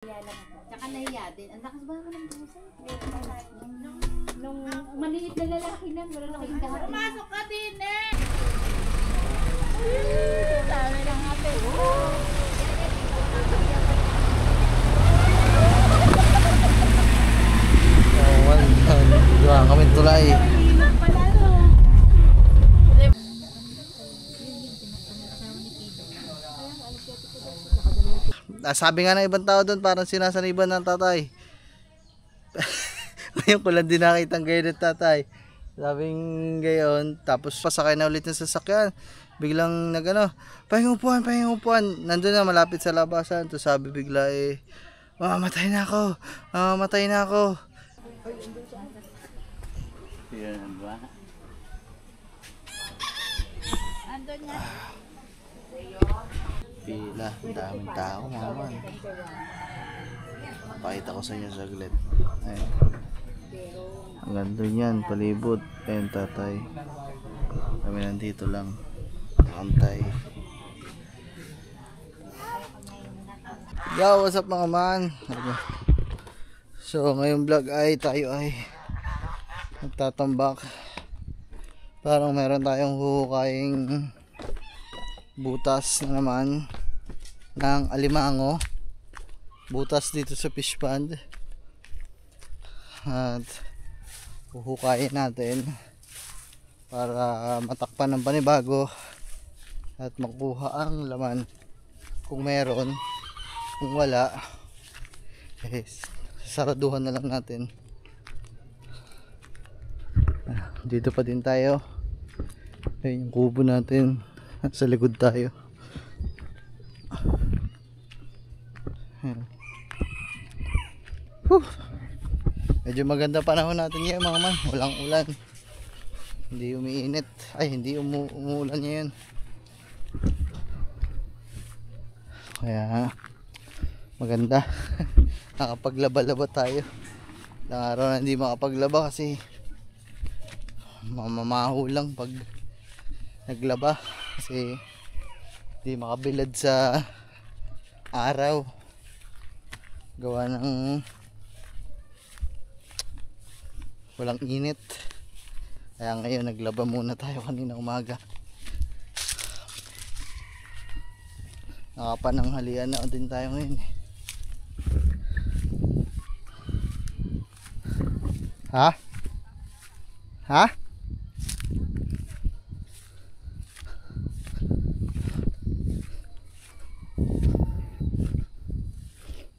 Tsaka nahiya din. Ang lakas ba naman ng puso? Nung maliit na lalaki lang, wala na kayong lahat. Pumasok ka din eh! Dami ng ate. Doon kami tulay. Sabi nga ng ibang tao doon, parang sinasaniban ng tatay. Ngayon ko lang din nakita ang gayon ng tatay. Sabing gayon, tapos pasakay na ulit ng sasakyan. Biglang nagano, pahingong upuan. Nandun na malapit sa labasan. Tapos sabi bigla mamamatay na ako. Yan ba? Andun niya. Pila, daming tao mga man. Pakita ko sa inyo saglit. Ayun. Ang ganda yan, palibot. Ayun tatay. Kami nandito lang. Nakantay. Yo, what's up mga man? So ngayong vlog ay tayo ay nagtatambak. Parang meron tayong huhukaying butas na naman ng alimango. Butas dito sa fish pond. At huhukayin natin para matakpan ng panibago at makuha ang laman kung meron. Kung wala, saraduhan na lang natin. Dito pa din tayo. Ayun yung kubo natin. Sa likod tayo. Medyo maganda panahon natin ngayon mga man. Walang ulan. Hindi umiinit. Ay, hindi umuulan ngayon. Kaya maganda. Nakapaglaba-laba tayo. Ilang araw na hindi makapaglaba kasi mamamaho lang pag naglaba kasi hindi makabilad sa araw gawa ng walang init. Kaya ngayon naglaba muna tayo kanina umaga. Nakapananghalian na din tayo ngayon eh. Ha?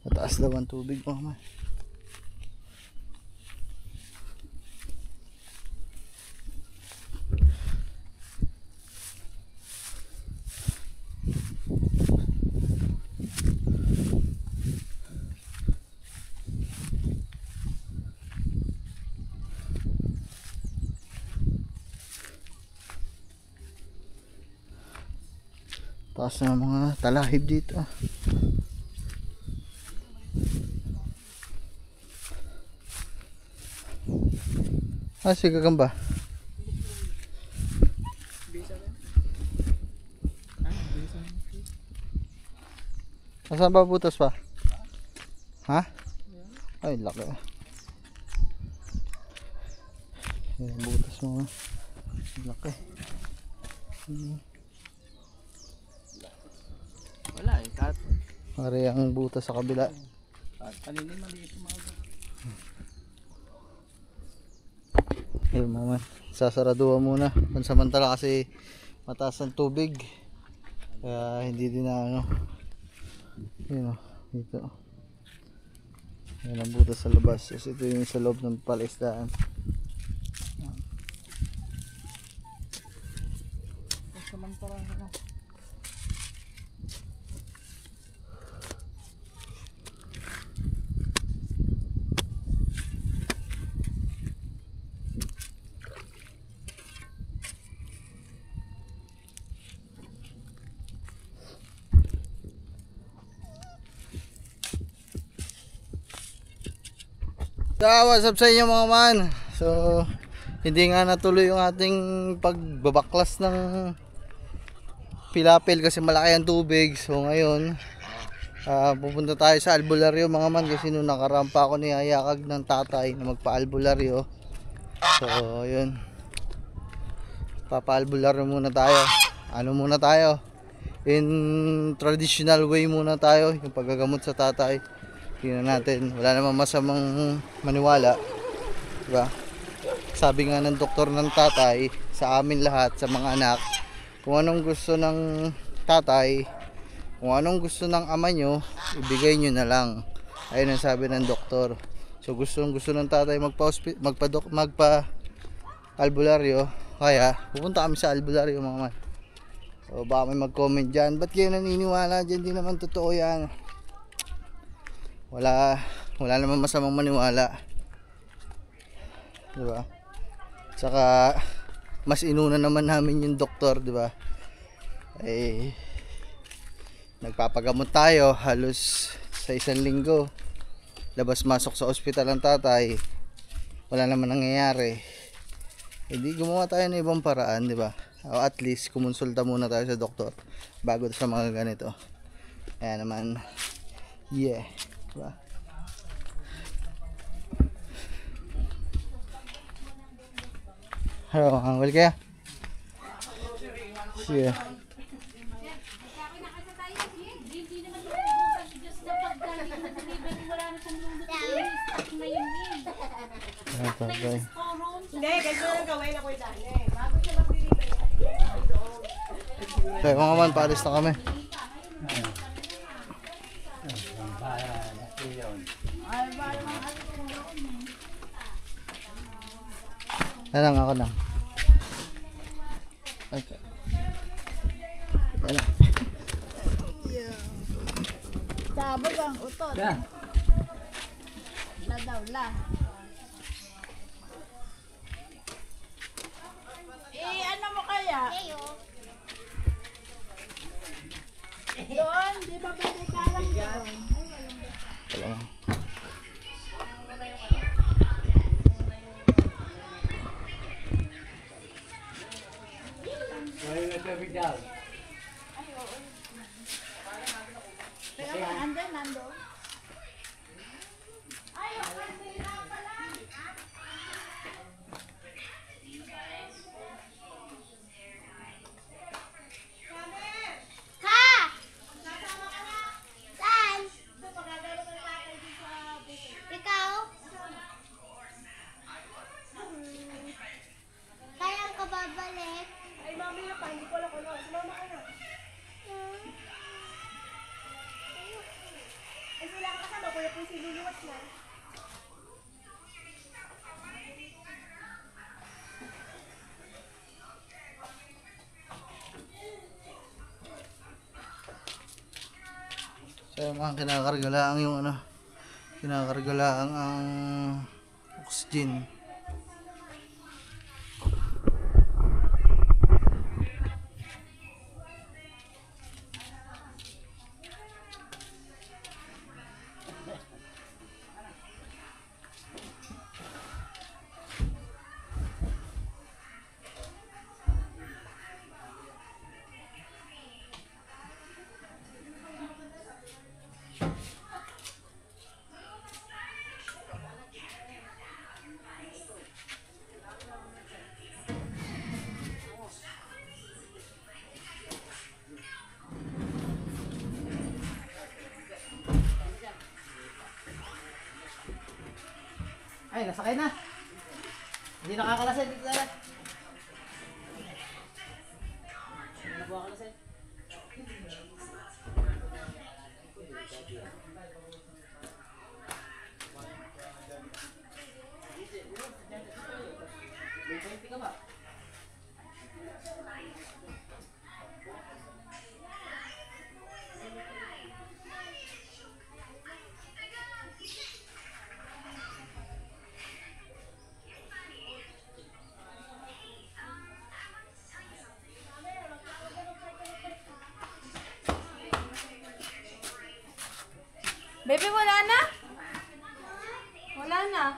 Mataas daw ang tubig mga man. Taas na mga talahib dito. Sige gagamba. Asan ba butas pa? Ha? Ay laki. Yan butas mo. Laki. Wala eh, kat. Pare ang butas sa kabila. Kanina maliit mga. Ayun mga man, sasaraduhan muna pansamantala kasi mataas ang tubig kaya hindi din na ano. Yun o, dito yan ang butas sa labas kasi ito yung sa loob ng palaisdaan. Pansamantala na. So what's up sa inyo mga man. So hindi nga natuloy yung ating pagbabaklas ng pilapil kasi malaki ang tubig. So ngayon Pupunta tayo sa albularyo mga man, kasi nung nakarampa ako ni Ayakag ng tatay na magpa-albularyo. So yun, papa-albularyo muna tayo. Ano muna tayo, in traditional way muna tayo, yung paggagamot sa tatay. Tingnan natin, wala namang masamang maniwala, diba? Sabi nga ng doktor ng tatay sa amin lahat, sa mga anak, kung anong gusto ng tatay, kung anong gusto ng ama nyo, ibigay nyo na lang. Ayun ang sabi ng doktor. So gusto ng tatay magpa albularyo, kaya pupunta kami sa albularyo mga man. So baka may mag-comment dyan, ba't kayo naniniwala dyan? Di naman totoo yan. Wala naman masamang maniwala, diba? Saka mas inuna naman namin yung doktor, diba? Eh, nagpapagamot tayo halos sa isang linggo, labas masok sa ospital ang tatay, wala naman nangyayari. Hindi gumawa tayo ng ibang paraan, diba? O at least kumonsulta muna tayo sa doktor bago sa mga ganito. Kaya naman, yeah, diba? Hello, angol kaya? Yeah. Hindi, ganito lang gawin ako dyan. Bago siya mag-deliver. Okay, mga man, paalis na kami. Alang ako na. Okay. Alang. Sabog ang utot. Yeah. La daw la. Ano mo kaya? Doon, di ba pwede kalang doon? Alang. Teka, nando. Ay, mami na pa, hindi ko alam kung ano. Sumama ka na. Ay, sila ka kasama, kuya po si luluwas na. So mga kinakarga lang yung ano, kinakarga lang ang oxygen. Ay, nasakay na. Hindi nakakalasin dito na. Hindi na buha kalasin. Ka ba? Baby, wala na? Wala na.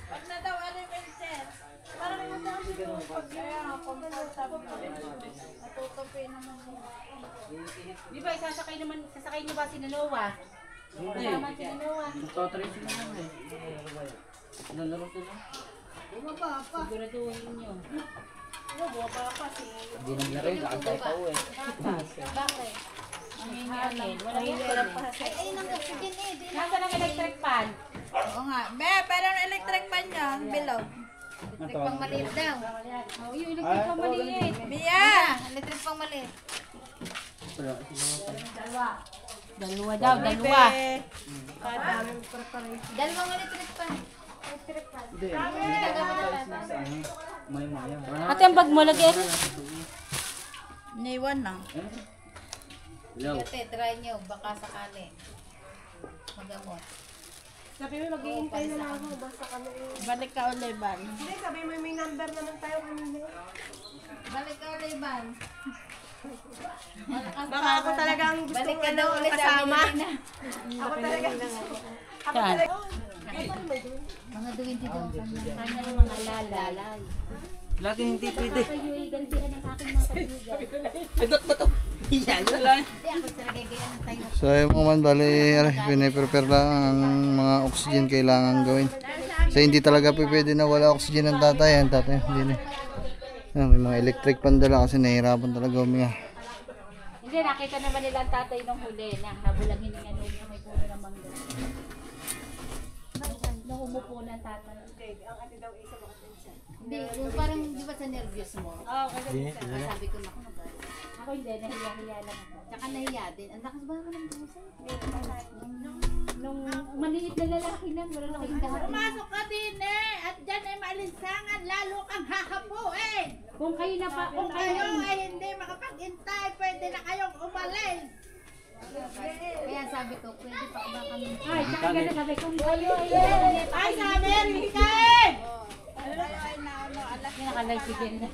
Wag na daw ano yung Elcher. Parang nasabi ko pag natutupi naman. Di ba sasakay niyo ba si Noah? Kasama si Noah. Totrace na lang eh. Nalaro ko na. Siguraduhin niyo. Bumaba pa si... Hindi naglaro yun, kakantay pa uwi. Bakit? Ang hingin. Wala yan. Ay, nang oxygen eh. Nasaan ang electric fan? Oo nga. Pero ang electric fan niya, bilog. Electric pang maliit daw. Oh, yung electric pang maliit. Mia! Electric pang maliit. Dalawa daw, dalawa. Kadaming preparation. Dalawang electric fan. Hindi. May-maya. Ate, ang bag mo, lagyan. Naiwan na. Hello. Ate, try nyo. Baka sakali. Magamot. Sabi mo, mag-iintay na lang ako. Basta kami Balik ka ulit, Ban. Hindi, sabi mo, may number naman tayo kanina. Balik ka ulit, Ban. Baka ako talaga ang gusto Balik mo ka daw ulit sa kasama. amin na. Ako talaga gusto. Ako Saan? talaga. Mga duwindi daw. Kanya ng mga lalay. Lagi hindi pwede. Kayo ay gantihan ng aking mga kaibigan. Edot ba to? Yan lang. Hindi ako talaga gaya ng tayo. So ayun mga man, bali, piniprepare lang ang mga oxygen kailangan gawin. So hindi talaga pwede na wala oxygen ng tatay. Ang tatay, hindi na. May mga electric pan dala kasi nahihirapan talaga huminga. Hindi, nakita naman nila ang tatay nung huli na nabulang hininga nung may puno ng mangga. Nung umupo ng tatay. Ang ate daw isa baka siya. Hindi, yung parang di ba sa nervyos mo? Oo, kasi Sabi ko na ako hindi, nahiya-hiya lang ako. Tsaka nahiya din. Ang lakas ba ako ng puso? Nung maliit na lalaki lang, wala lang kayong dahat. Pumasok ka din eh! At dyan ay maalinsangan, lalo kang hahapuin! Kung kayo na pa, Kung kayo ay hindi makapag-intay, pwede na kayong umalis! Kaya sabi ko, pwede pa ba kami? Ay, tsaka gano'n sabi ko, kung kayo ay Ay, sabi yan, hindi kain! nakalay si Jen na.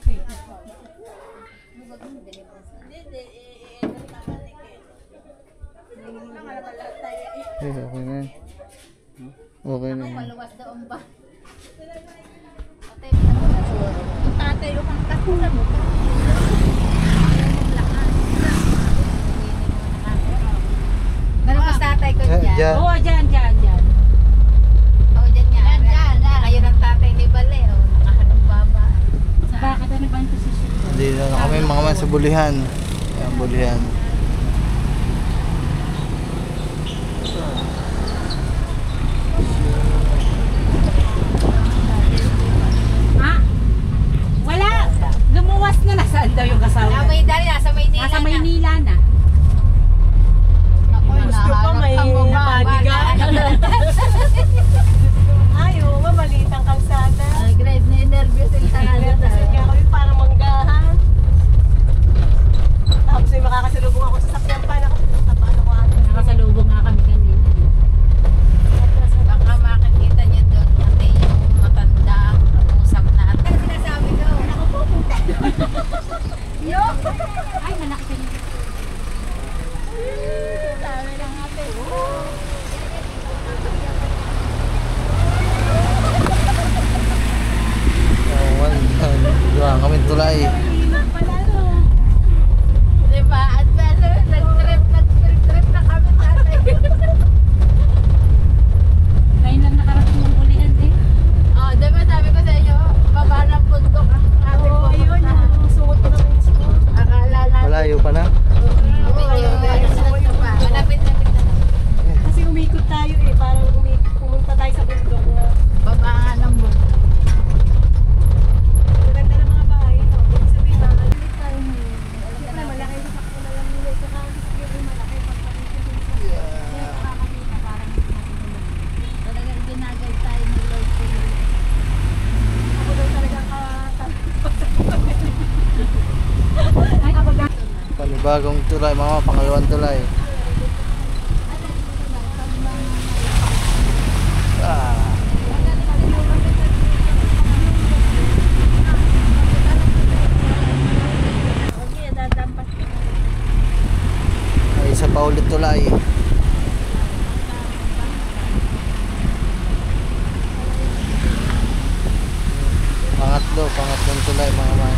Okay na yan. Okay na yan. Maluwas daw ang ba? Ate, Yung tatay, umangkas mo na mo. Nalabas tatay ko dyan. Diyan. Oo, dyan. Oo, dyan nga. Dyan. Kayo ng tatay ni Bale, nakahanong baba. Bakit ano ba yung posisyon ko? Hindi na kami mga man sa bulihan. Ayan, bulihan. Ha? Wala. Lumuwas na. Nasaan daw yung kasama? Nasa Maynila. Nasa Maynila na. gusto ko may bodyguard. Ay, oo, maliit ang kalsada. Grave na nervyos yung talaga. Kaya kami parang manggahan. Tapos may makakasalubong ako sa sakyan pa. Paano ko ate? Nakasalubong nga kami kanina. Baka makikita niyo doon ate yung matanda, usap na ate. Ano sinasabi ko? Nakapupunta. Yo! Ay, malaki ka niyo. Sabi ng ate. Diba, kami tulay. Diba? At nag-trip na kami tatay. Ngayon lang nakarating ng ulihan eh. Oh, diba sabi ko sa inyo, baba ng bundok ang aming Oo, ayun, pupuntahan. yung suot ko naman yung suot. Akala natin. Malayo pa na. Malapit-lapit na. Kasi umikot tayo eh, parang pumunta tayo sa bundok na Baba ng bundok. maganda ng mga bahay, no? Ibig sabihin, makalimit tayo ngayon. Siyempre, malaki yung sakto na lang nila. Saka, yung malaki pagpapalito yung Kaya kakakita parang talagang ginagay tayo ng Lord ko. ako daw talaga Ay, ako daw. Panibagong tulay, mga pangalawang tulay. paulit tulay. Pangatlong tulay mga man.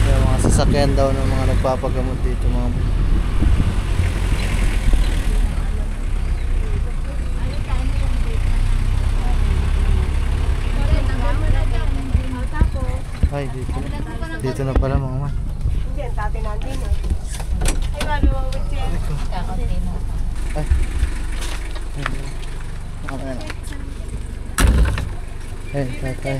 Kaya mga sasakyan daw ng mga nagpapagamot dito mga man. Ay, dito na pala mga man. Hindi, ang tate natin eh. Ay, mami, wawit siya. Kakaunti mo. Ay. Ay, tatay.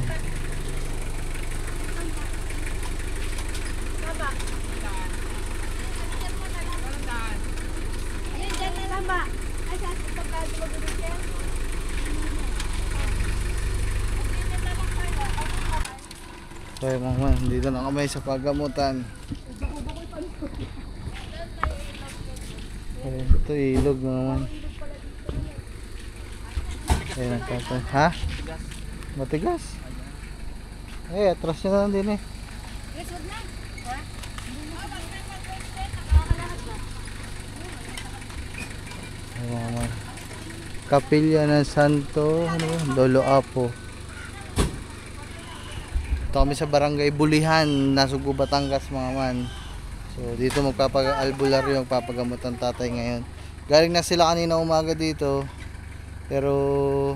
Ayun, dyan na lang ba? Ay, sa ating pagkado mag-ulit siya. Kaya mga man, dito na kami sa paggamutan. Ay, ito ilog mga man. Ayun ang tatay. Ha? Matigas? Eh, atras nyo na lang din eh. Ayun mga man. Kapilya ng Santo Lolo Apo. Ito kami sa barangay Bulihan, Nasugbu, Batangas mga man. So dito magpapag-albularyo yung papagamot ng tatay ngayon. Galing na sila kanina umaga dito. Pero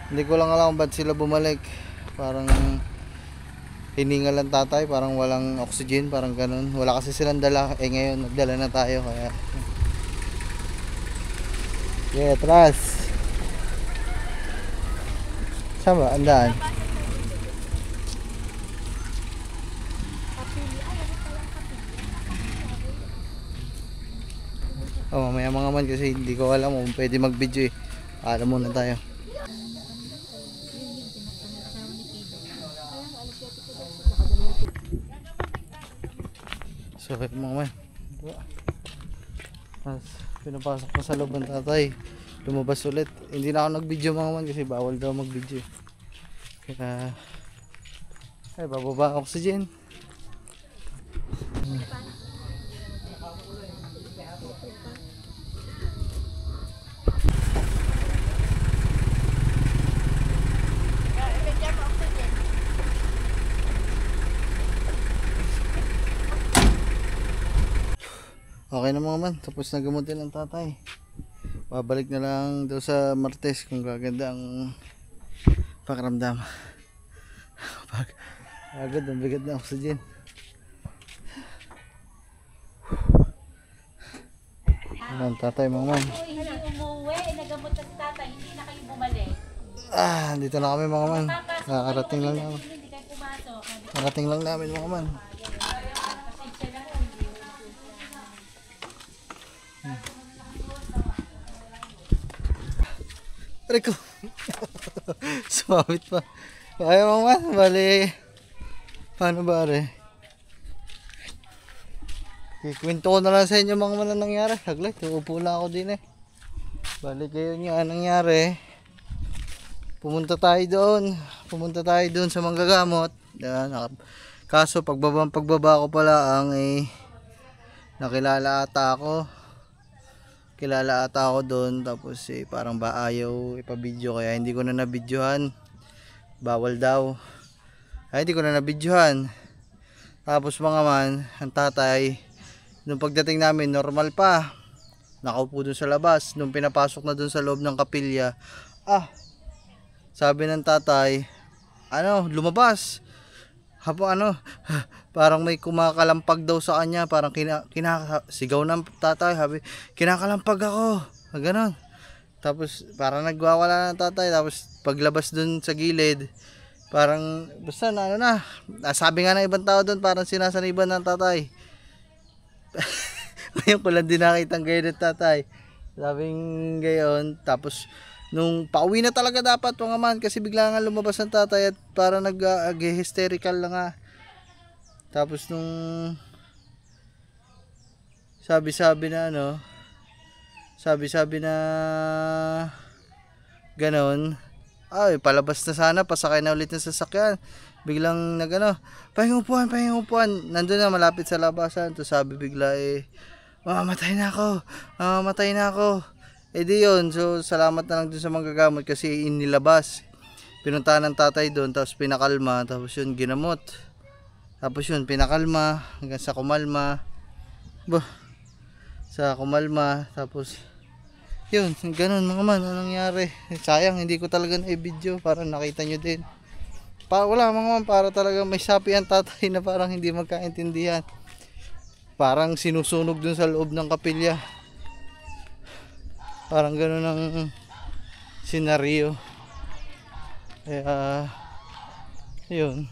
hindi ko lang alam kung ba't sila bumalik. Parang hininga lang tatay, parang walang oxygen, parang ganun. Wala kasi silang dala. Eh ngayon nagdala na tayo kaya. Yeah, atras. Saan ba? Andaan? Oh, mamaya mga man kasi hindi ko alam kung pwede mag-video eh. Alam muna tayo. So, mga man. Tapos, pinapasok ko sa loob ng tatay. Lumabas ulit. Hindi na ako nag-video mga man kasi bawal daw mag-video. Kaya, ay, bababa oxygen. Okay na mga man, tapos na gamutin ng tatay. Babalik na lang daw sa Martes kung gaganda ang pakiramdam. Agad ang bigat na oxygen. Ayan, tatay mga man. Hindi umuwi, nagamot na si tatay, hindi na kayo bumalik. Ah, dito na kami mga man. Nakarating lang namin. Hindi kayo pumasok. Nakarating lang namin mga man. Aray ko. Sumabit pa. Ayaw mga man. Bali. Paano ba rin? Kikwento ko na lang sa inyo mga man ang nangyari. Haglit. Uupo lang ako din eh. Bali kayo nga nangyari. Pumunta tayo doon sa manggagamot. Yan. Kaso pagbaba ko pala ang nakilala ata ako. Kilala ata ako doon, tapos parang ba ayaw ipabidyo kaya hindi ko na nabidyohan. Bawal daw. Ay hindi ko na nabidyohan. Tapos mga man, ang tatay, nung pagdating namin normal pa. Nakaupo doon sa labas. Nung pinapasok na doon sa loob ng kapilya, sabi ng tatay, lumabas. Parang may kumakalampag daw sa kanya, parang sigaw ng tatay, sabi, kinakalampag ako, ganon. Tapos parang nagwawala ng tatay, tapos paglabas dun sa gilid, parang basta sabi nga ng ibang tao dun, parang sinasaniban ng tatay. Ngayon ko lang din nakitang gayon ng tatay, sabing gayon. Tapos nung pauwi na talaga dapat mga man, kasi bigla nga lumabas ng tatay at para nag-hysterical lang nga. Tapos nung sabi-sabi na ganon, ay palabas na sana, pasakay na ulit ng sasakyan. Biglang nagano, pahingong upuan. Nandun na malapit sa labasan. To sabi bigla mamamatay na ako. Eh di yun, so salamat na lang dun sa manggagamot kasi inilabas. Pinuntahan ng tatay doon, tapos pinakalma, tapos yun ginamot. Tapos yun pinakalma hanggang sa kumalma. Sa kumalma, tapos yun, ganun mga man, anong nangyari? Sayang, hindi ko talaga na-video para nakita nyo din. Wala mga man, para talaga may sapi ang tatay na parang hindi magkaintindihan. Parang sinusunog dun sa loob ng kapilya. Parang ganun ang senaryo. Kaya, yun.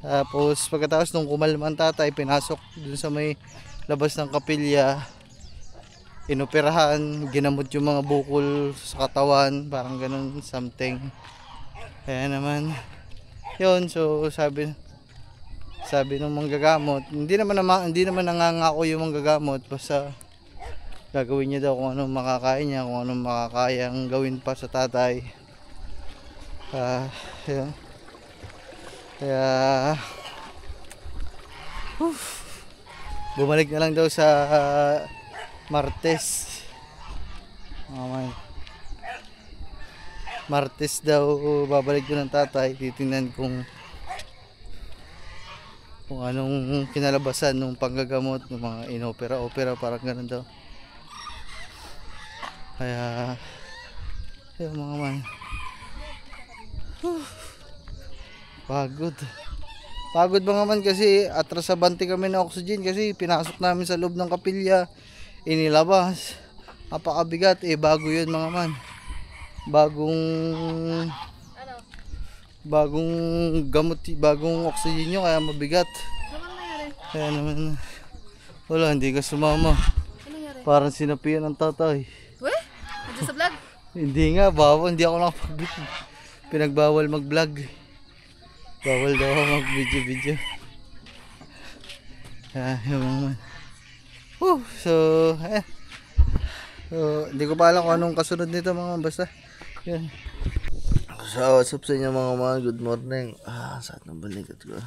Tapos pagkatapos nung kumalma ang tatay, pinasok dun sa may labas ng kapilya. Inoperahan, ginamot yung mga bukol sa katawan, parang ganun something. Kaya naman, yun, so sabi ng manggagamot, hindi naman nangangako yung manggagamot, basta gagawin niya daw kung anong makakain niya, kung anong makakayang gawin pa sa tatay. Yun. Kaya bumalik na lang daw sa Martes. Martes daw babalik doon ng tatay. Titingnan kung anong kinalabasan ng panggagamot ng mga inopera, parang ganun daw. Kaya yun mga man, pagod mga man kasi atras sa bante kami ng oxygen kasi pinasok namin sa loob ng kapilya, inilabas, napakabigat. Bago yun mga man, bagong gamot, bagong oxygen nyo, kaya mabigat. Kaya naman wala, hindi ka sumama. Parang sinapian ng tatay. Weh? Nandiyan sa vlog? Hindi nga, bawal, hindi ako nakapag-vlog. Pinagbawal mag-vlog. Bawal daw ako mag-video. Yun naman. So, hindi ko pa alam kung anong kasunod nito mga, basta yun. So, what's up sa inyo mga, good morning. Saan nang balikat ko?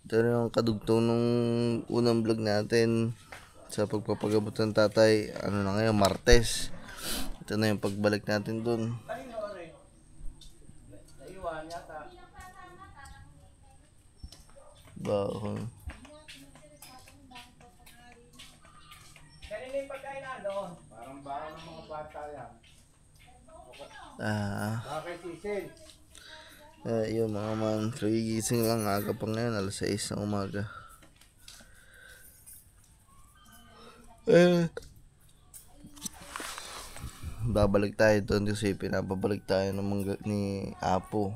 Ito na yung kadugtong nung unang vlog natin sa pagpapagamot ng tatay. Ano na ngayon, Martes. Ito na yung pagbalik natin dun. Bahon. Kanina yung pagkain na doon. Parang bahan ng mga bata yan. Bakit sisil? Yun mga man, kagigising lang, aga pa ngayon, alas 6 ng umaga. Babalik tayo doon kasi pinapabalik tayo ni Apo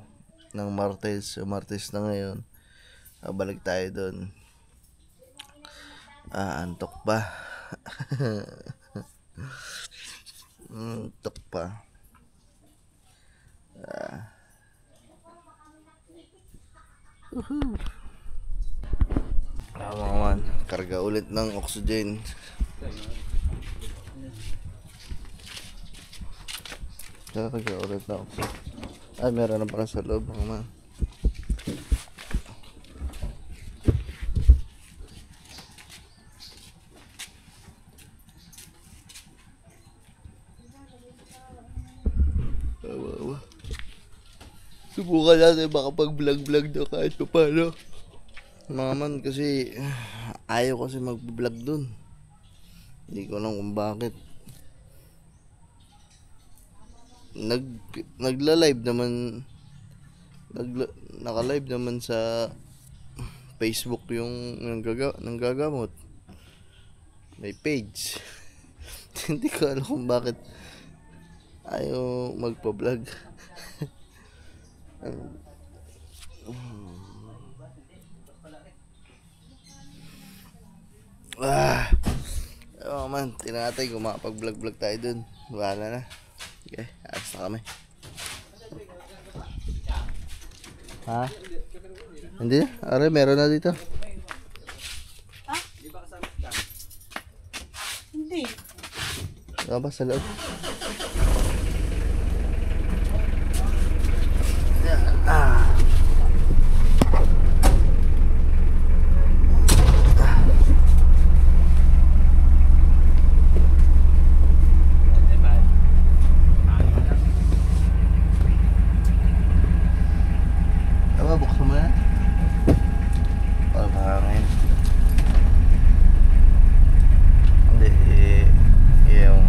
ng Martes. Martes na ngayon, babalik tayo doon. Antok pa. Antok pa. Mga man, karga ulit ng oxygen. Karga ulit ng oxygen. Ay, meron na pala sa loob mga man. Subukan natin makapag-vlog na kahit pa paano. Mga man, kasi ayaw kasi mag-vlog dun. Hindi ko alam kung bakit. Nagla-live naman, naka-live naman sa Facebook yung nanggagamot. May page. Hindi ko alam kung bakit ayaw magpa-vlog. Man, tinatay kung makapag-vlog tayo dun. Wala na. Okay, aras na kami. Hindi na? Aray, meron na dito. Hindi. Ba sa loob? Buksan mo na. Para mahangin. Hindi, yung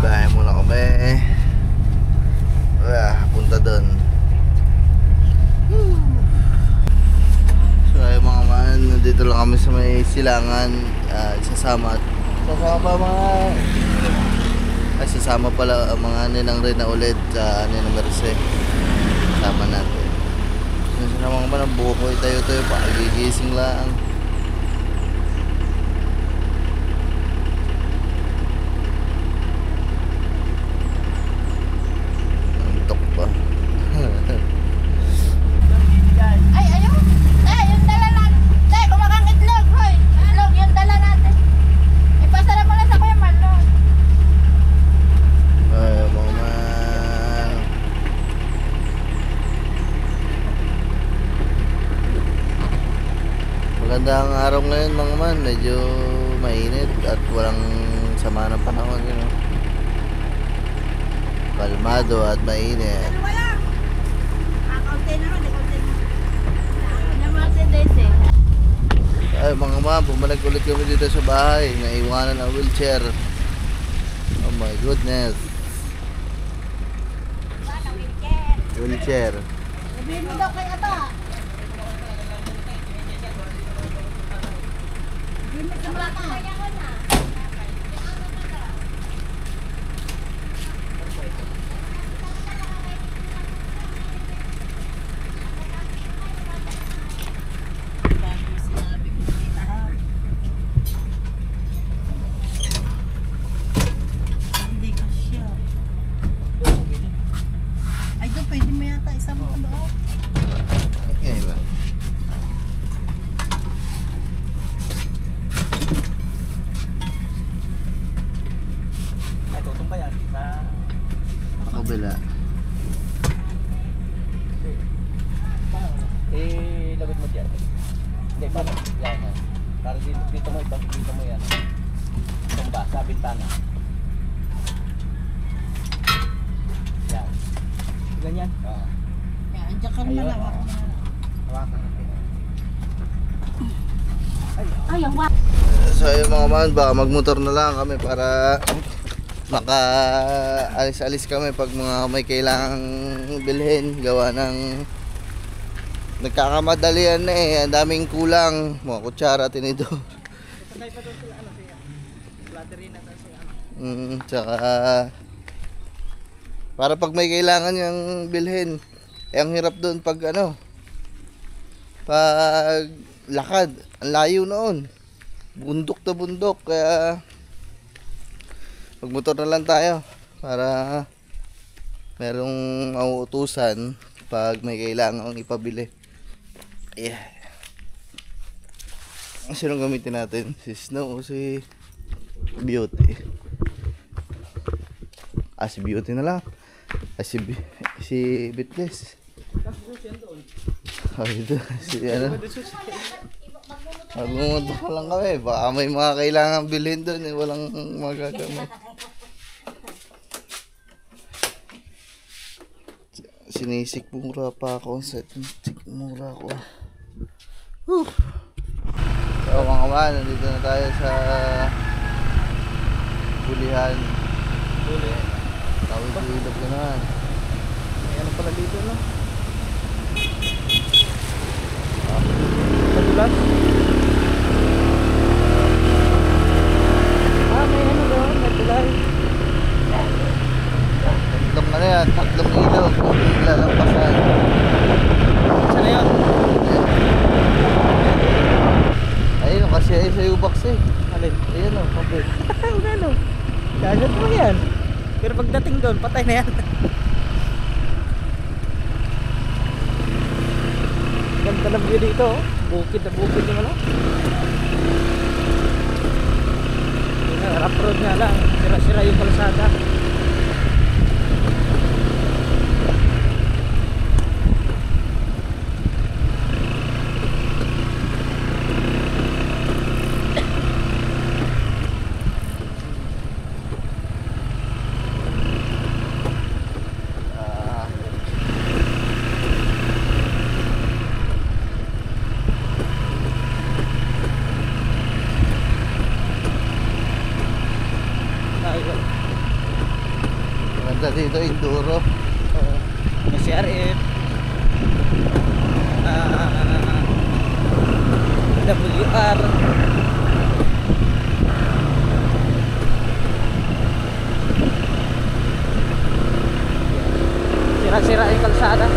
bahay muna kami. Punta doon. So ay mga man, nandito lang kami sa may silangan. Sasama pala ang mga ninang rin na ulit sa ninang Merce. Sama natin. Kasi naman ka ng buko tayo-tayo pa. Gigising lang. Antok pa. Ay, ayun! Yung dala natin! Kumakang itlog! Hoy! Itlog, yung dala natin! Ipasara mo lang sa Kuya Marlon! Ay, mga man. Magandang araw ngayon mga man. Medyo mainit at walang sama ng panahon. You know? Kalmado at mainit. Wala! Kaunti naman, kaunti naman. Mercedes eh. Ay mga man, bumalik ulit kami dito sa bahay. Naiwanan ang wheelchair. Oh my goodness. Wheelchair. Sabihin mo daw kay Ata. Sabihin mo sa Mata. Hindi ka siya. Ay, doon pwede mo yata isang mo doon. Okay ba? Ay, tutong ba yan? Kabila. Lagot mo dyan. Hindi, paano? Yan. Para dito mo yan. Tumba, sa bintana. Yan. Ganyan? Oo. Kaya, andyan ka naman ako. Hawakan natin. Ay, ang wak. So yung mga man, baka magmotor na lang kami para maka-alis-alis kami pag mga may kailangang bilhin. Gawa ng nagkakamadalian na eh. Ang daming kulang. Mga kutsara, tinidor. Patay pa doon sila, siya. Battery na tayo siya. Tsaka para pag may kailangan yung bilhin, eh ang hirap doon pag pag lakad, ang layo noon, bundok na bundok, kaya magmotor na lang tayo para merong mauutusan pag may kailangan ipabili. Yeah. Sinong gamitin natin? Si Snow o si Beauty? Si Beauty na lang. Si Bitless. Ito, si magmumotor lang kami. Baka may mga kailangan bilhin doon eh. Walang magagamit. Sinisik mura pa ako. Sinisik mura ako. Whew. So mga kaman, nandito na tayo sa Bulihan. Tawid yung ilog na naman. Ano pala dito, no? Padulas? May ano doon, natulay. Tatlong ilog. Bigla lang pasan. Saan na yun? Ayun, kasi ay sa Ubax eh. Alin? Ayun o, kapit. Ano? Kagat mo yan. Pero pagdating doon, patay na yan. Ganda ng view dito, oh. Bukid na bukid yung ano. Rough road nga lang, sira-sira yung kalsada. Maganda dito, enduro. May CRF, WR. Sira-sira yung kalsada.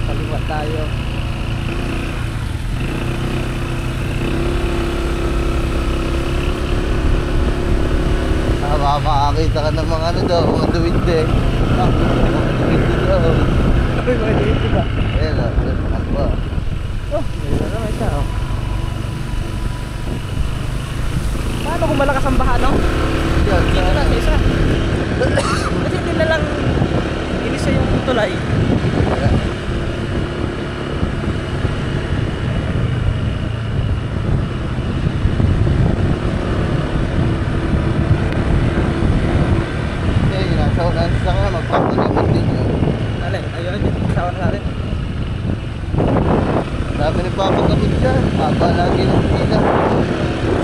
Kaliwa tayo. Makakita ka ng mga ano daw, mga duwinde. Mga duwinde daw. Ay, mga dito ba? Ayan o, ano ba? Oh, mayroon naman isa, oh. Paano kung malakas ang baha, no? Yan, Dito na sa isa. Kasi hindi na lang inisa yung tulay. Nasa unahan sa kanya, magpapagamot din yun. Alay, ayun, sawan na rin. Sabi ni papagamot dyan, haba lagi ng pila.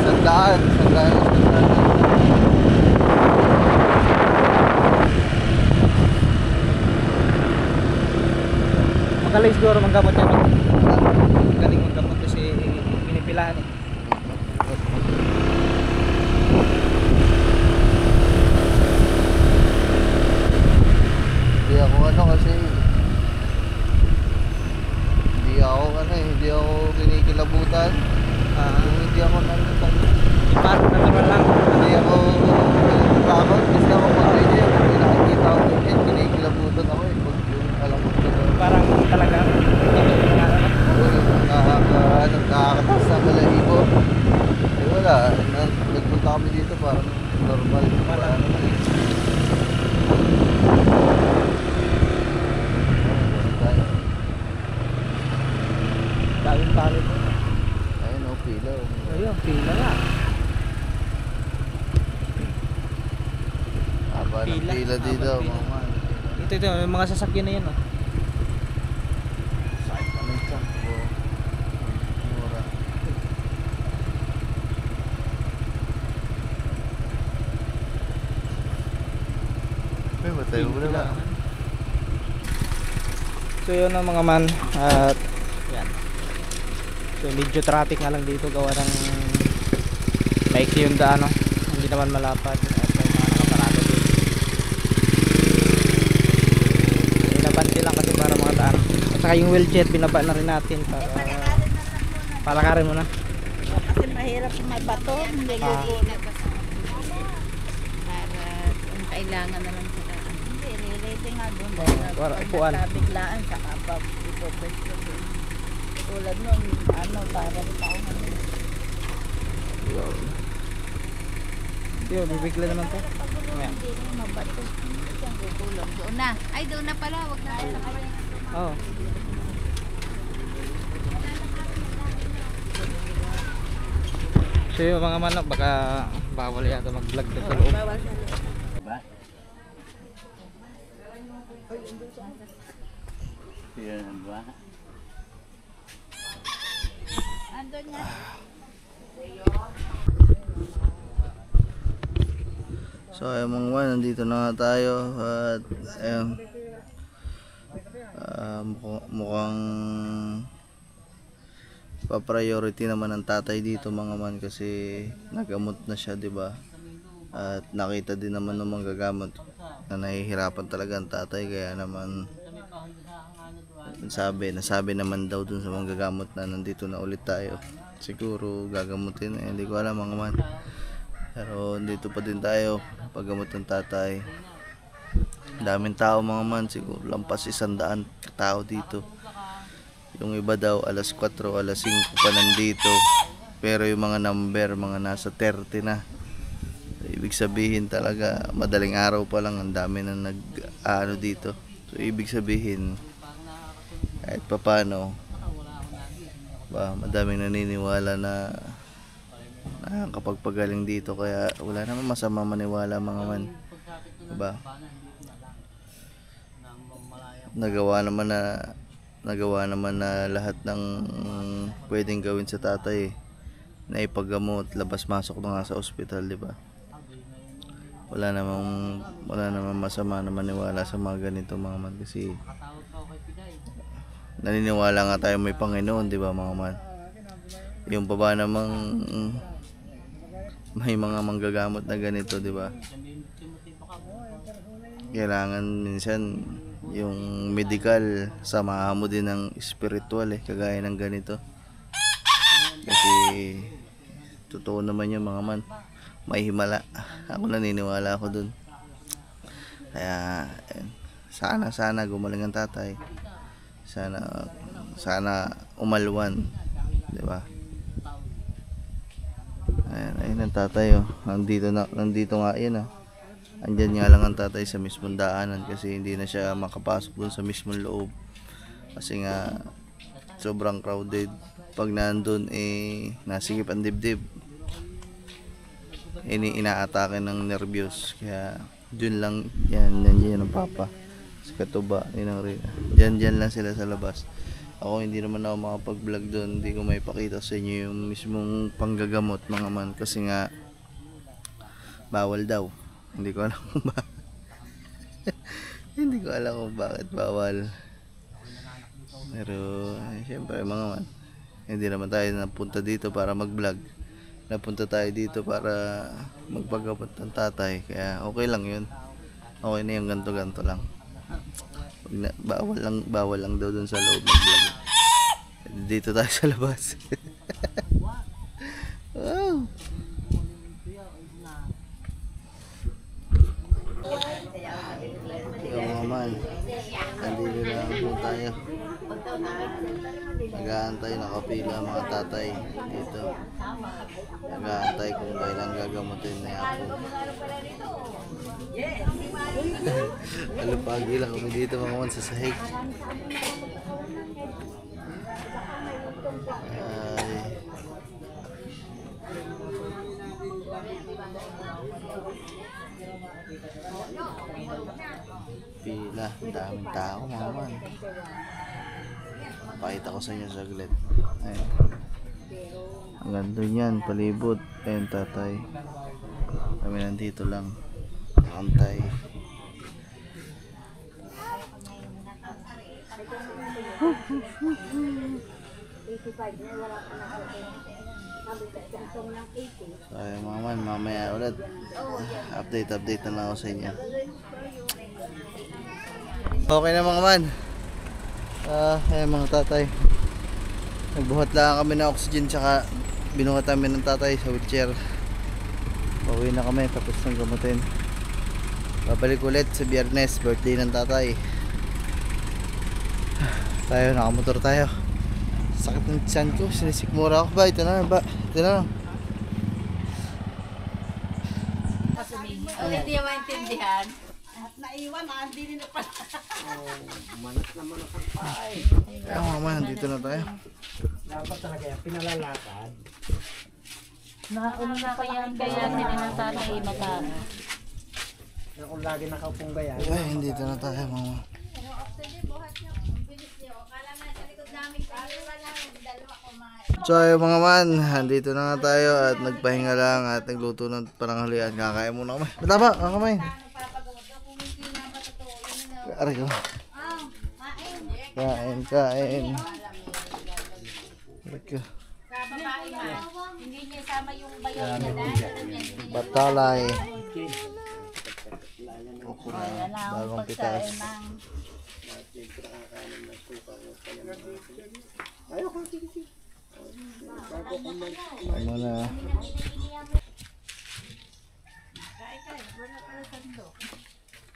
Sandaan. Magaling siguro manggamot yan, no? Magaling manggamot kasi pinipilahan eh. Hindi ako ano kasi hindi ako kinikilabutan. Hindi ako nandun. Parang natural lang. Hindi ako takot kasi ako mag-idea. Kung nakikita ko din, kinikilabutan ako eh. Pag yung alam ko dito. Parang talaga Nakakatas sa balahibo. Eh wala, nagpunta kami dito parang normal. Parang daming palit. ayun o, pila o. Ayun, pila nga. Haba ng Pila, pila dito, haba ng pila. mga man. Ito, yung mga sasakyan na yan, oh. Sakit kami ito. Mura. Ay, matay mo na ba? So yun ang mga man, at yan. So medyo traffic nga lang dito gawa ng maiksi yung daan, no? Hindi naman malapad at may mga nakaparado dito. Inabanti lang kasi para mga daan. At saka yung wheelchair binaba na rin natin para palakarin mo na. Kasi mahirap may bato, hindi gugulong. Para kung kailangan na lang sa daan. Hindi, nilete nga doon. Para Pag upuan. nagkabiglaan sa kapag ipopwesto doon. Tulad nun, para pa ako naman. Yun, bibigla naman to. Ayan. Hindi rin mabato. Hindi siyang gugulong. Doon na. Ay, doon na pala. Huwag na tayo nakawala. Oo. So yung mga manok, baka bawal yata mag-vlog doon sa loob. Bawal sa loob. Diba? Yan ba? Andun nga. So ayun mga man, nandito na nga tayo at ayun, mukhang pa-priority naman ang tatay dito mga man kasi nagamot na siya, di ba? At nakita din naman ng manggagamot na nahihirapan talaga ang tatay, kaya naman nasabi naman daw dun sa mga gagamot na nandito na ulit tayo. Siguro gagamutin, hindi ko alam mga man. Pero dito pa din tayo paggamot ng tatay. Daming tao mga man, siguro lampas 100 tao dito. Yung iba daw alas 4, alas 5 pa nandito. Pero yung mga number, mga nasa 30 na. Ibig sabihin talaga, madaling araw pa lang ang dami na dito. So ibig sabihin, kahit papano, madaming naniniwala na nakakapagpagaling dito. Kaya wala naman masama maniwala mga man. Diba? Nagawa naman na lahat ng pwedeng gawin sa tatay, na ipaggamot, labas-masok na nga sa ospital, di ba? Wala namang masama na maniwala sa mga ganito mga man, kasi naniniwala nga tayo may Panginoon, di ba mga man? Yung baba namang may mga manggagamot na ganito, di ba? Kailangan minsan yung medical samahan mo din ng spiritual kagaya ng ganito. Kasi totoo naman yung mga man, may himala. Ako naniniwala ako dun. Kaya sana gumaling ang tatay. Sana umalwan, di ba? Ayun ang tatay, oh. Nandito nga yan, oh. Andyan nga lang ang tatay sa mismong daanan kasi hindi na siya makapasok dun sa mismong loob. Kasi nga sobrang crowded. Pag nandun nasikip ang dibdib. Inaatake ng nervyos. Kaya dun lang yan ang papa. Sa katuba, Diyan lang sila sa labas. Ako hindi naman ako makapag-vlog doon. Hindi ko may pakita sa inyo yung mismong panggagamot mga man. Kasi nga bawal daw. Hindi ko alam kung bakit. Hindi ko alam kung bakit bawal. Pero siyempre mga man, hindi naman tayo napunta dito para mag-vlog. Napunta tayo dito para magpaggamot ng tatay. Kaya okay lang yun. Okay na yung ganto-ganto lang. Bawal lang daw dun sa loob mag-vlog. Dito tayo sa labas. Wow. Yung mga man, nandito lang po tayo. Nag-aantay, nakapila mga tatay dito. Nag-aantay kung kailan gagamutin na ako. Alupagi lang kami dito mga man sa sahig. Pila, daming tao mga man. Pakita ko sa inyo saglit. Ayun. Ang ganda yan, palibot. Ayun tatay. Kami nandito lang. Nakantay. So ayun mga man, mamaya ulit update na lang ako sa inyo. Okay na mga man. Ayun mga tatay, nagbuhat lang kami ng oxygen, tsaka binuhat namin ng tatay sa wheelchair. Pauwi na kami tapos ng gamutin. Babalik ulit sa Biyernes, birthday ng tatay. Tayo, nakamotor tayo. Sakit ng tiyan ko, sinisikmura ako ba? Ito na. Hindi yung maintindihan. Naiwan, hindi rin na pala. Kaya mga man, nandito na tayo. Dapat talaga yan, pinalalakad. Nakauna na kaya ng tatay mata. Kung lagi nakaupong gaya. Ay, nandito na tayo mga man. So ayun mga man, nandito na nga tayo at nagpahinga lang at nagluto ng pananghalian. Kakain muna kami. Mataba, kakain. Aray ko. Kain. Aray ko. Hindi niya sama yung bayaw niya. Batalay. Okra, bagong pitas. Ano na.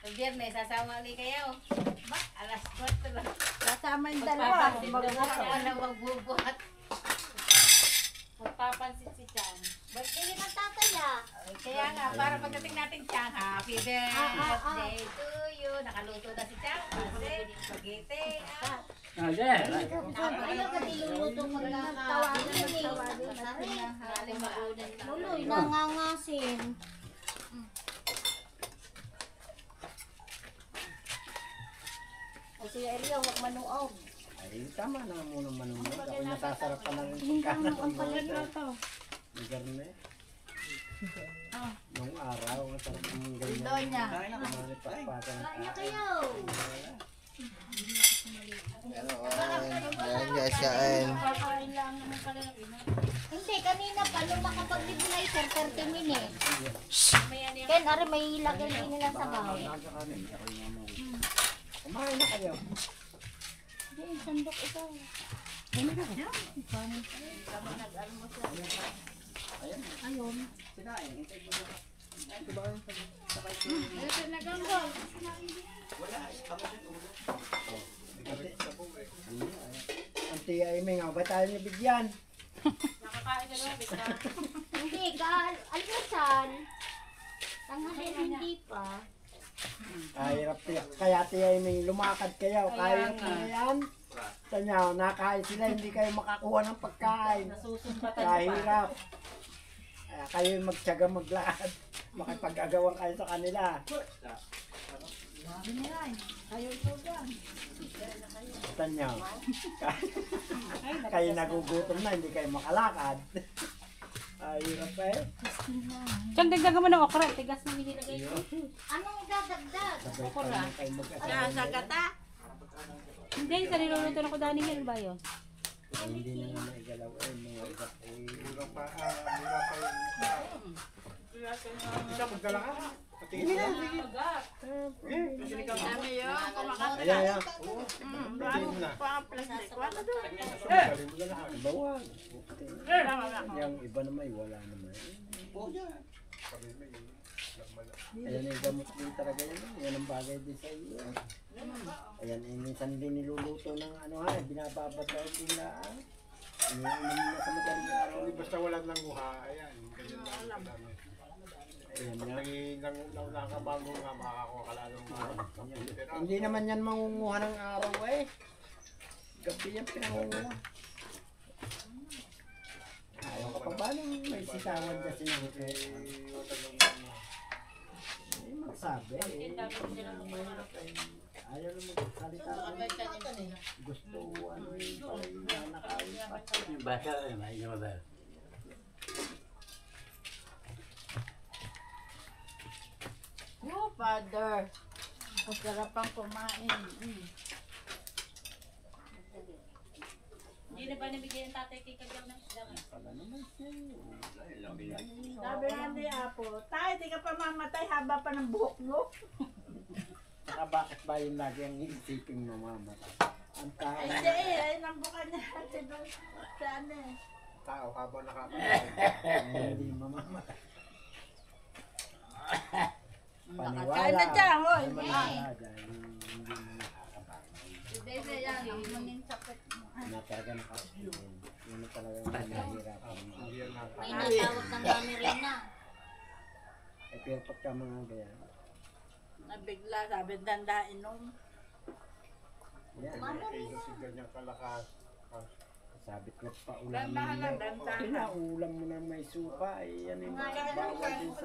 Sa biyernes, sasama ulit kayo. Ba, alas 4 lang. Kasama yung dalawa. Magbubuhat ako na magbubuhat. Magpapansin si Chan. Birthday ng tatay ah. Kaya nga, para pagdating natin Chan, happy birthday to you. Nakaluto na si Chan. Kasi, spaghetti. Ano ka niluluto mo na tawagin eh. Luloy, nangangasin. O si Elio, huwag manuog. Ay, tama na muna manunod. Ako nasasarap pa ng pagkanan ng mga garne. Nung araw, masarap ng ganyan. Donya. Malipakpakan ng kain. Kayo. Ayan guys, kain. Hindi, kanina pa nung makapag-nebulizer 30 minutes. Ken, ari may lagay din nila sa bahay. Kumain na kayo. Hindi, sandok ito. Ayun. Ang tiya ay may nga, ba't tayo nabigyan? Hindi, almusal. Tanghali hindi pa. Kahirap tiya. Kaya tiya ay may lumakad kayo. Kahirap na yan. Tanya, nakain sila, hindi kayo makakuha ng pagkain. Kahirap. Kaya kayo magtyaga maglakad. Makipag-agawan kayo sa kanila. Tanya. Kayo nagugutom na, hindi kayo makalakad. Kahirap eh. Diyan, dagdagan mo ng okra. Tigas na nilagay ko. Anong dadagdag? Sabay pa rin kayo mag-agawan. Sa gata. Hindi, sa niluluto na ko dani yan ba yun? Hindi na nga naigalaw eh. Mga iba eh. Dami yun. Kumakain. Ayan, ayan. Bawal. Yung iba naman, wala naman. Ayan yung gamot din talaga yun. Yan ang bagay din sa iyo. Ayan, minsan din niluluto ng ano ha, binababad daw nila. Iniinom na sa madaling araw. Basta walang nanguha, ayan. Ganyan lang ang dami. Ayan na. Nakakabago nga, makakakuha ka lalong mga. Hindi naman yan mangunguha ng araw eh. Gabi yan pinangunguha. Ayaw ka pa ba nung may sitawan kasi ng magsabi eh. Ayaw na magsalita. Gusto ano yung nakawin pa. Oh, Father. Masarap ang kumain. Hindi na ba nabigyan ng tatay kay Kagyang ng isda? Sabi nga ni Apo, tayo, di ka pa mamatay haba pa ng buhok mo. Saka bakit ba yung lagi ang iisipin mo mamamatay? Ang tao Ay, hindi eh. Ay, nambukan niya natin doon sa ano eh. Tao habang nakapagod. hindi mamamatay. Kain na dyan, hoy. Ay, maniwala dahil hindi mo nakakapagod. Hindi yan, ang muning sakit mo. Na talaga nakapagod. Yun na talaga ang nahihirapan. Hindi yan nakapagod. May natawag ng kami rin na. Eh, pero pagka mga ganyan, Nabigla, sabi, danda inom. yan. Kaya si ganyang kalakas. Sabit ko pa ulam mo. Pinaulam mo na may suka. Eh, yan yung bawal din sa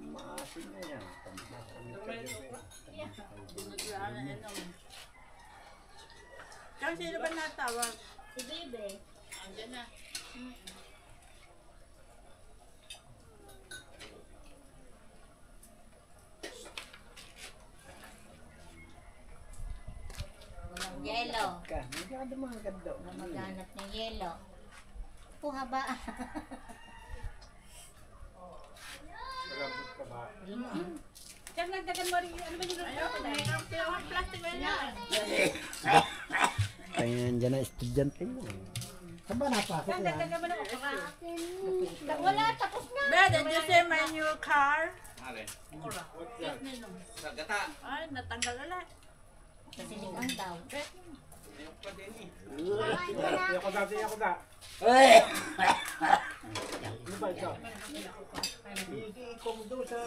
maasin na yan. Kasi sino ba natawag? Si Bebe. Andiyan na. Walang yelo. Ka, magkada mga ganda. Maghanap ng yelo. Puha ba? Malambot ka ba? Diyan nagdagan mo rin, ano ba yung plastic ba yan? Kaya nandiyan na estudyante mo. Saan ba napasok yan? Nagdagan mo na ako para. Wala, tapos na. Dad, did you see my new car? Ay, natanggal ulit. Sinigang daw. Ako na. Ano ba ito? Iikong doon sa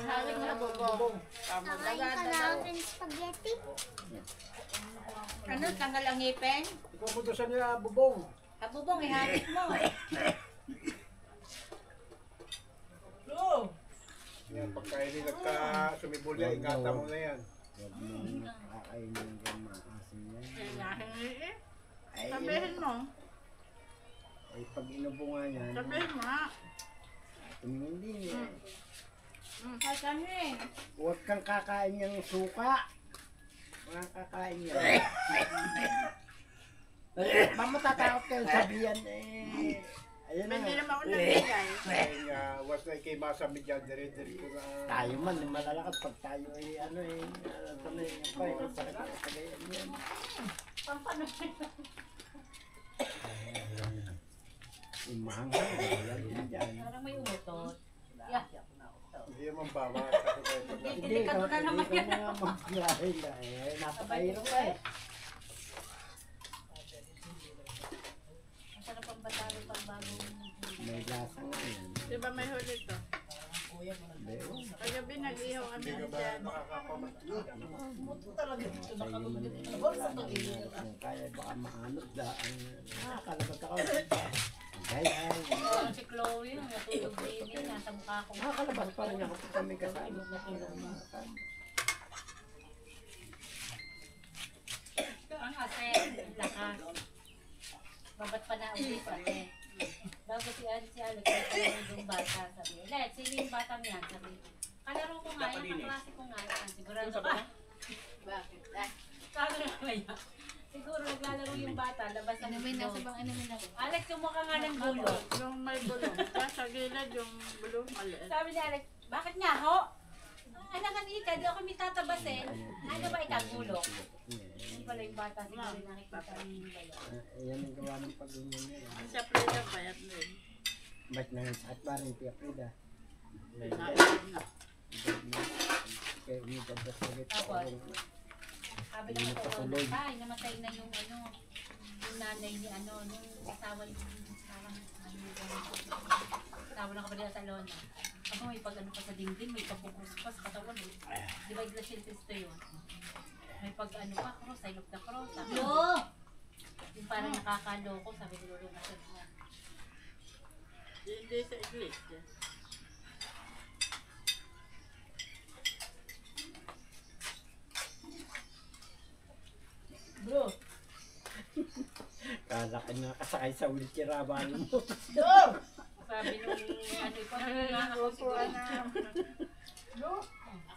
bubong. Nakain ka natin spaghetti. Ano, tanggal ang ngipin? Ikong doon sa nila bubong. Abubong, ihagis mo. Yan, pagkain nila ka sumibulya, ingata mo na yan. Huwag mo kakainin yung mga asin yan. Ay, Sabihin mo. ay pag inubungan yan, Sabihin mo ha. tumingin din eh. Ay, kami. Huwag kang kakain yung suka. Huwag kang kakain yan. Mamatatakot kayo sabihan eh. Ayun na Hindi nga. naman ako nagbigay. Kaya nga, was na kay masamid yan, dire-dire ko na. Tayo man, malalakas pag tayo ay ano eh. Ano eh, yung pa eh. Sakit na kagayan yan. Yung mahanghang, yan din dyan. Parang may umutot. Hindi naman bawas. Ako tayo pag Hindi, ikaw na nga magbiyahe na eh. Napakahirap ka eh. Ang sarap ang batalo pang bagong. May lasa nga yan. Di ba may huli to? Kagabi nag-ihaw kami hindi ka ba dyan. makakapamatulog? Kung kaya baka maanod daan. Kalabag ako. Ay, ay. Si Chloe, natulog din. Nasa mukha ko. Nakakalabas pa rin ako kung kami kasama. Ang ate, lakas. Babat pa na ulit ate. Bago si Alex, yung bata, sabi. Lex, sino yung batang yan? Sabi, kalaro ko nga yan, kaklase ko nga yan. Sigurado ka? Bakit? Sabi na kaya. Siguro naglalaro yung bata, labas ang gulo. Alex, sumukha nga ng gulo. Yung may bulong. Tapos sa gilid yung bulong maliit. Sabi ni Alex, bakit nga ho? Anak ka ika, di ako may tatabasin. Ano ba ikagulo? Hindi pala yung bata, siguro nakikita yung bayan. Ayan ang gawa ng pag-unan niya. Sa Prida bayat din. Ba't na at parang Pia Frida. Nailan na. Kaya umigad sa ulit. Sabi naman ko, ay, namatay na yung ano, yung nanay ni ano, nung asawa yung asawa ng kapatid sa Lona. Ako may pag ano pa sa dingding, may pagpukuspas katawan eh. Di ba glacial test yun? May pag ano pa, cross, I love the cross. Yung parang nakakaloko, sabi ni Lolo na siya. Hindi sa iglesia. Bro, Kala ka na kasakay sa wheelchair habang mo. sabi nung ano ko, Upuan na.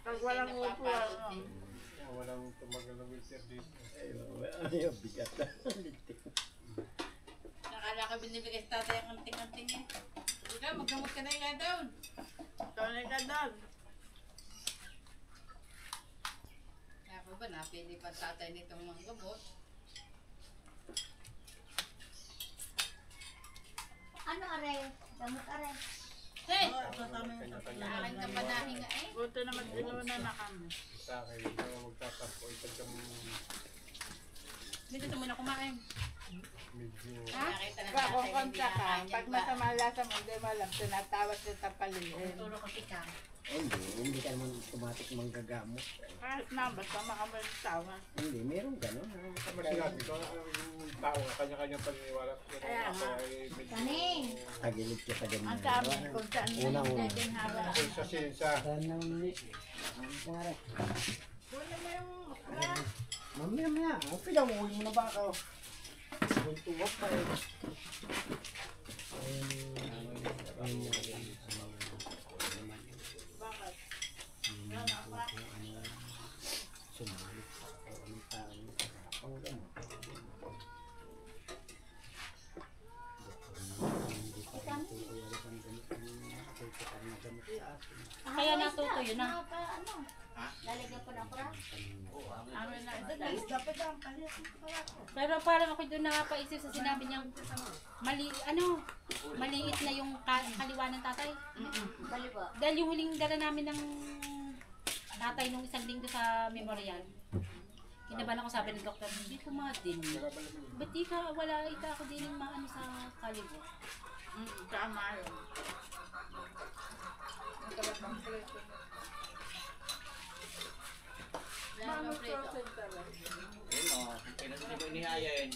Pag walang upuan. Walang tumagal na wheelchair dito. Ayaw, bigat na. nakala ka binibigay sa tatay ang anting-anting eh. Ika, magdamot ka na yung down. Tunay ka dog. Kaya pa ba, napili pa tatay nitong mga gamot? Ano are? Gamot are. Hey! Nakain ka pa nahinga eh. Buto naman inuna na kami. Sa akin, magtatampo itag kami Dito muna kumain. medyo... Nakita na Kung tatay, hindi kontra ka, nakain pag yan ba? masama lasa mo, hindi mo alam, tinatawag kita paliin. Turo ko si Kang. Hindi ka naman automatic manggagamot. Kahit na, basta makamay ng tawa. Hindi, meron gano'n. Mas sinabi ko, yung tao na kanya-kanyang paniniwala. Kaya nga. Kaning. Tagilid ka sa ganyan. Ang sabi kung saan na Una-una. din hawak. Ako sa sinsa. Saan na muli? Ang pare. Kunin mo yung Mamaya. Pinamuhin mo na ba ako? Tuwag pa eh. bakit? Sumalik sa ang taong ang gamot. Kaya natuto yun ah. Pero parang ako doon napaisip sa sinabi niyang maliit na yung kaliwa ng tatay. Dahil yung huling dala namin ng tatay nung isang linggo sa memorial. Kinabahan ako, sabi ng doktor, hindi ko din. Ba't di ka, wala ako din yung maano sa kaliwa. Tama yun. Pinag-hindi mo inihayin.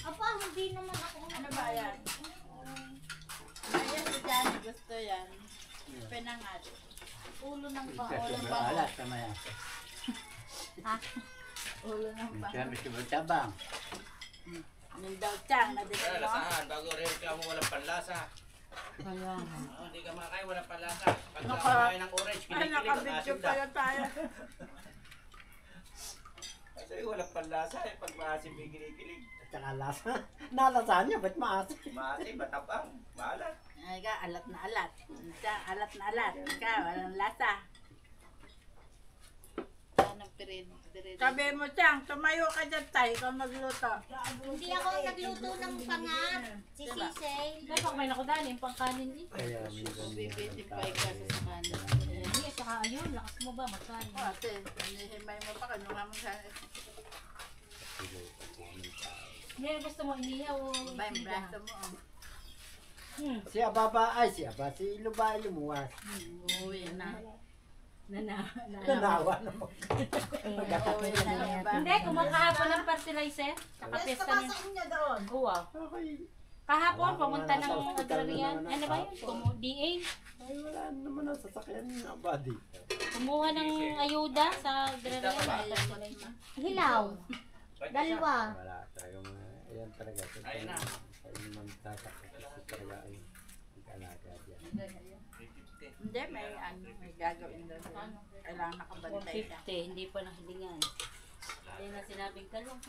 Apa, hindi naman ako. Ano ba yan? Ayan, si Johnny gusto yan. Pinangat. Ulo ng bango. Alas sama yan. Ha? Ulo ng bango. Kaya may tabang. Yung daw tiyang na din Kaya mo. lasahan, bago rin ka mo walang panlasa. Hindi ka makakain, walang panlasa. Pag nakakain ng orange, Ay, kinikilig ang nakabidyo asim pala na. tayo. Kasi walang panlasa eh, pag maasim may kinikilig. At saka lasa. Nalasahan niya, ba't maasim? Maasim, matabang, maalat. Ay ka, alat na alat. Tiyang, alat na alat. Ikaw, walang lasa. Sabi mo, Tiyang, tumayo ka dyan tayo, ikaw magluto. Hindi ako nagluto ng pangat. Si Sisay. Dahil pag may nakudali, yung pangkanin eh. Kaya minsan Bibitin pa ikaw sa kanin. Hindi, at saka ayun, lakas mo ba, magkanin. Ate, hinihimay mo pa, kanuha mo sa Hindi, gusto mo inihaw o iba yung braso mo. si Ababa ay si Aba, si Lubay lumuwas. Uwi na. Nanawa naman. Uwi na ba? Hindi, kumakahapon ng fertilizer. Saka pesta niya. niya doon. Oo. Okay. Kahapon, Wala, pumunta wala, ng nasa hospital agrarian. na naman Ano ba yun? ako. DA. Ay, wala naman ang sasakyan ng Abadi. Kumuha ng ayuda sa agrarian. Hilaw. Dalawa. Wala talaga mga, ayan talaga. Ayun na. Sa inyo magtatakot talaga ay mag-alaga dyan. Hindi, may gagawin doon. Kailangan nakabantay ka. 150, hindi pa nakalingan. Hindi na sinabing kalong.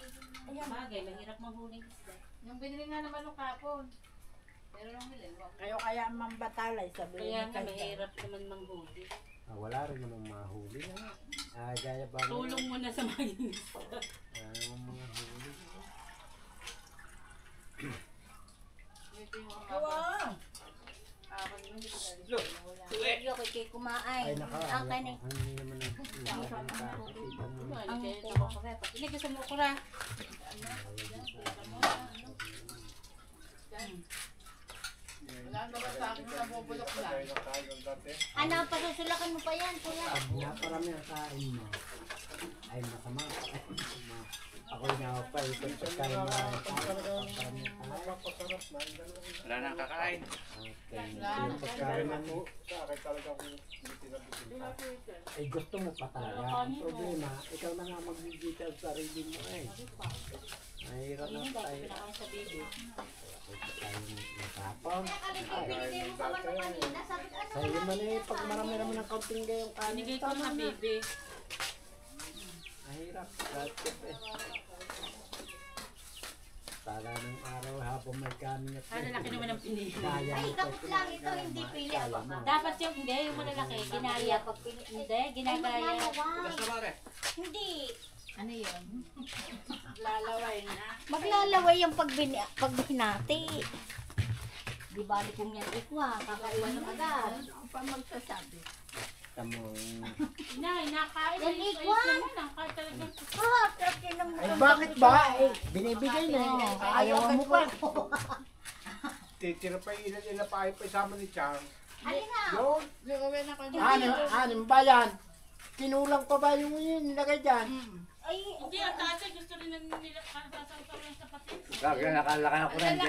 Bagay, mahirap mahuling isda. Yung binili nga naman ng kapon. Pero nung bilhin, Kayo kaya mambatalay, sabihin Kaya ni nga, Kaya. mahirap naman manghuli. Wala rin namang mahuli. Gaya ba? Tulong mo na sa mga isda. Wala namang mga huli. Yo, kay kumain. Ay, naka. Ang kanin. Hindi naman nakakita mo. Ang hindi gusto mo kura. Ano, pasusulakan mo pa yan, kuya. Pag naparami ang kain mo, ay masama. Ako'y nakapalitan sa kain mo. Paparami ang kain. Wala nang kakain. Yung pagkain mo, ay gusto mo pa talaga. Ang problema, ikaw na nga magbibita sa sarili mo eh. Mahirap na tayo. Pinakain sa baby. Tayo matapang. Binigay mo pa man ng kanina. Sabi ko, ano Sa'yo man eh, pag marami-rami ng kaunting gayong kanin, Binigay ko tama sa na. baby. Mahirap. That's it eh. Tala ng araw habang may kanin at Ano laki naman ang pinili. kaya ay, mo kapit lang ito, hindi pili ako. Dapat yung hindi, yung malalaki, ginaya. Hindi, ginagaya. Bukas na pare. Hindi. Ano yun? Lalaway na. Maglalaway yung pagbinati. Di bali kong yan ikwa, kakaiwan ng agad. Ano pa magsasabi? Tamo. Inay, nakain. Yan, Ayos ikwan. naman, nakakain talaga. Ah, kasi nang Ay bakit ba? Eh, binibigay na eh. Ayaw mo pa. Titira pa yung ilan pa ay isama ni Chang. Halina. Yun. Uwi na kayo. Anim ba yan? Kinulang pa ba yung nilagay dyan? Ay, Hindi, ang tatay gusto rin nila sasaw-saw ng sapatin. Gagawin nakalaki ako ng